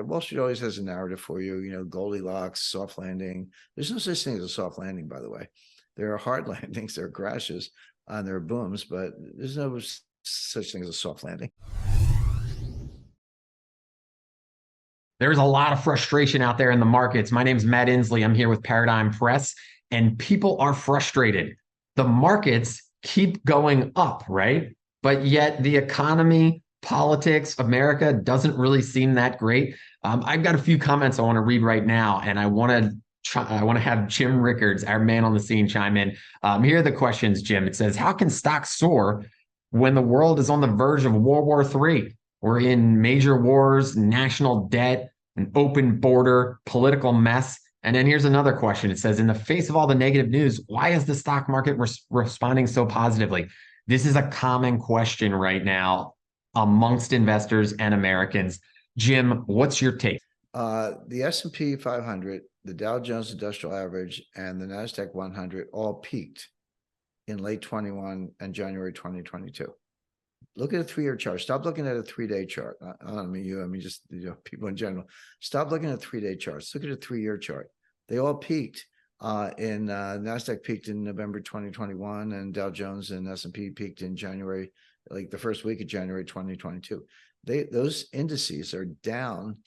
Wall Street always has a narrative for you, Goldilocks, soft landing. There's no such thing as a soft landing, by the way. There are hard landings, there are crashes, and there are booms, but there's no such thing as a soft landing. There's a lot of frustration out there in the markets. My name's Matt Inslee. I'm here with Paradigm Press, and people are frustrated. The markets keep going up, right? But yet the economy, politics, America doesn't really seem that great. I've got a few comments I want to read right now, and I want to have Jim Rickards, our man on the scene, chime in. Here are the questions, Jim. It says, how can stocks soar when the world is on the verge of World War III? We're in major wars, national debt, an open border, political mess. And then here's another question. It says, in the face of all the negative news, why is the stock market responding so positively? This is a common question right now amongst investors and Americans. Jim, what's your take? The S&P 500, the Dow Jones Industrial Average, and the NASDAQ 100 all peaked in late 21 and January 2022. Look at a 3-year chart. Stop looking at a 3-day chart. I don't mean you, I mean just people in general. Stop looking at 3-day charts. Look at a 3-year chart. They all peaked. NASDAQ peaked in November 2021, and Dow Jones and S&P peaked in January, like the first week of January 2022. Those indices are down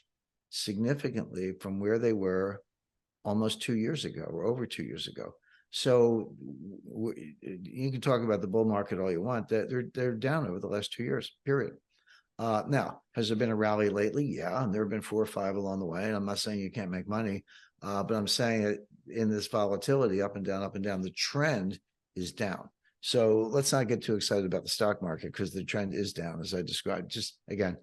significantly from where they were almost 2 years ago or over 2 years ago. So you can talk about the bull market all you want. They're down over the last 2 years, period. Now, has there been a rally lately? Yeah, and there have been 4 or 5 along the way. And I'm not saying you can't make money, but I'm saying that in this volatility, up and down, the trend is down. So let's not get too excited about the stock market because the trend is down, as I described. Just look at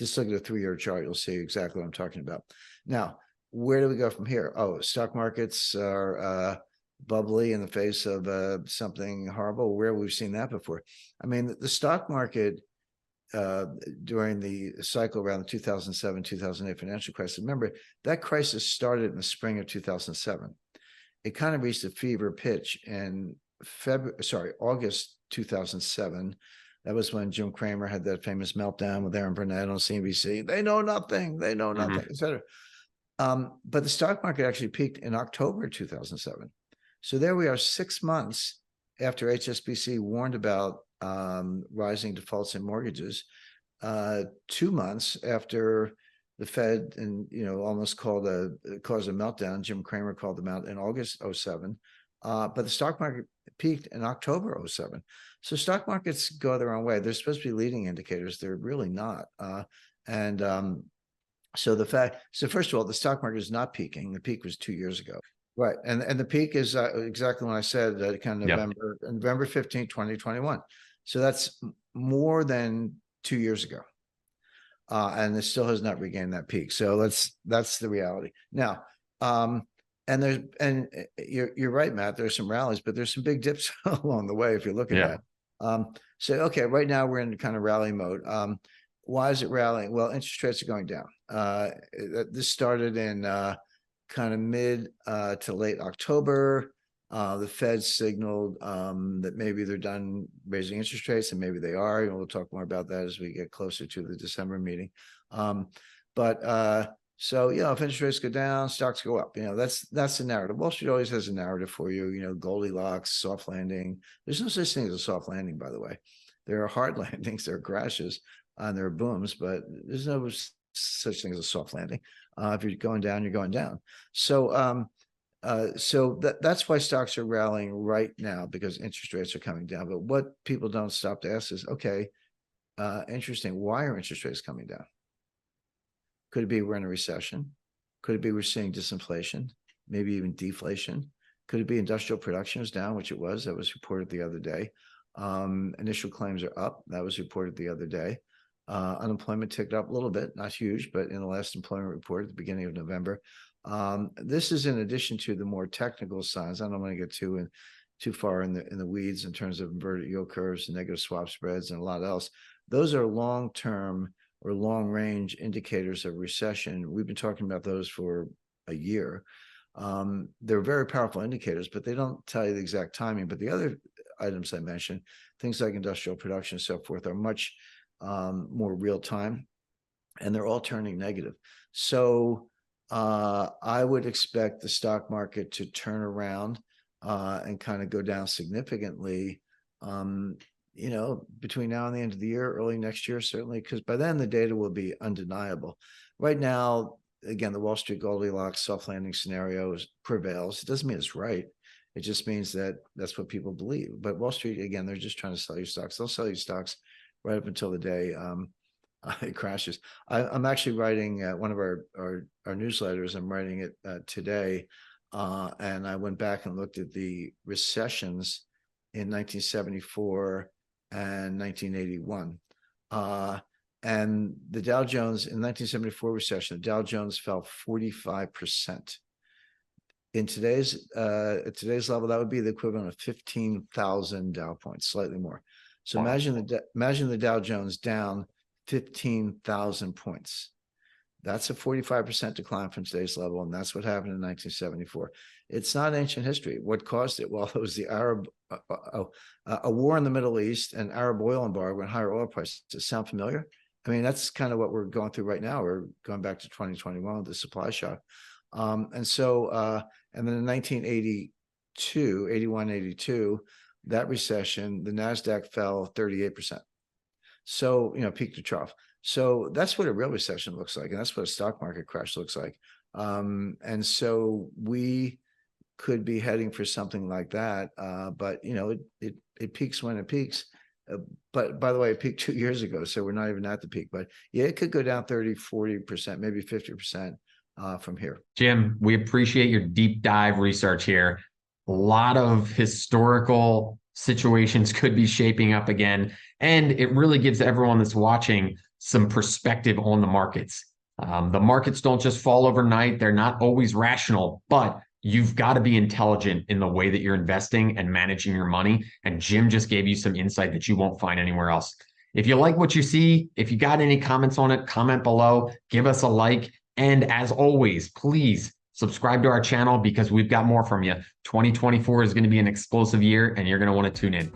a 3-year chart. You'll see exactly what I'm talking about. Now, where do we go from here? Oh, stock markets are bubbly in the face of something horrible. Where we've seen that before. I mean, the stock market during the cycle around the 2007-2008 financial crisis. Remember, that crisis started in the spring of 2007. It kind of reached a fever pitch in August 2007. That was when Jim Cramer had that famous meltdown with Aaron Burnett on CNBC. They know nothing. They know nothing, etc. But the stock market actually peaked in October 2007. So there we are 6 months after HSBC warned about rising defaults in mortgages, 2 months after the Fed almost caused a meltdown. Jim Cramer called them out in August 07. But the stock market peaked in October 07. So stock markets go their own way. They're supposed to be leading indicators. They're really not. So first of all, the stock market is not peaking. The peak was 2 years ago. Right. And the peak is exactly when I said kind of November 15, 2021. So that's more than 2 years ago. And it still has not regained that peak. So that's the reality. Now, you're right, Matt, there's some rallies, but there's some big dips along the way if you look at that. So, okay, right now we're in kind of rally mode. Why is it rallying? Well, interest rates are going down. This started in kind of mid to late October. The Fed signaled that maybe they're done raising interest rates, and maybe they are. We'll talk more about that as we get closer to the December meeting. So if interest rates go down, stocks go up. That's the narrative. Wall Street always has a narrative for you. Goldilocks, soft landing. There's no such thing as a soft landing, by the way. There are hard landings, there are crashes, and there are booms, but there's no such thing as a soft landing. If you're going down, you're going down. So that's why stocks are rallying right now, because interest rates are coming down. But what people don't stop to ask is, okay, interesting. Why are interest rates coming down? Could it be we're in a recession? Could it be we're seeing disinflation, maybe even deflation? Could it be industrial production is down, which it was? That was reported the other day. Initial claims are up. That was reported the other day. Unemployment ticked up a little bit, not huge, but in the last employment report at the beginning of November. This is in addition to the more technical signs. I don't want to get too far in the weeds in terms of inverted yield curves and negative swap spreads and a lot else. Those are long-term or long-range indicators of recession. We've been talking about those for a year. They're very powerful indicators, but they don't tell you the exact timing. But the other items I mentioned, things like industrial production and so forth, are much more real time, and they're all turning negative. So I would expect the stock market to turn around and kind of go down significantly, between now and the end of the year, early next year, certainly, because by then the data will be undeniable. Right now, again, the Wall Street Goldilocks soft landing scenario prevails. It doesn't mean it's right. It just means that that's what people believe. But Wall Street, again, they're just trying to sell you stocks. They'll sell you stocks right up until the day it crashes. I'm actually writing one of our newsletters. I'm writing it today, and I went back and looked at the recessions in 1974 and 1981. And the Dow Jones in 1974 recession, the Dow Jones fell 45%. In today's level, that would be the equivalent of 15,000 Dow points, slightly more. So imagine the Dow Jones down 15,000 points. That's a 45% decline from today's level, and that's what happened in 1974. It's not ancient history. What caused it? Well, it was the a war in the Middle East and Arab oil embargo and higher oil prices. Does it sound familiar? I mean, that's kind of what we're going through right now. We're going back to 2021 with the supply shock. And then in 1982, 81, 82, that recession, the NASDAQ fell 38%. So, peak to trough. So that's what a real recession looks like. And that's what a stock market crash looks like. And so we could be heading for something like that. But, it peaks when it peaks. But by the way, it peaked 2 years ago. So we're not even at the peak. But yeah, it could go down 30, 40%, maybe 50%. From here. Jim, we appreciate your deep dive research here. A lot of historical situations could be shaping up again, and it really gives everyone that's watching some perspective on the markets. The markets don't just fall overnight. They're not always rational, but you've got to be intelligent in the way that you're investing and managing your money. And Jim just gave you some insight that you won't find anywhere else. If you like what you see, if you got any comments on it, comment below, give us a like. And as always, please subscribe to our channel because we've got more from you. 2024 is going to be an explosive year and you're going to want to tune in.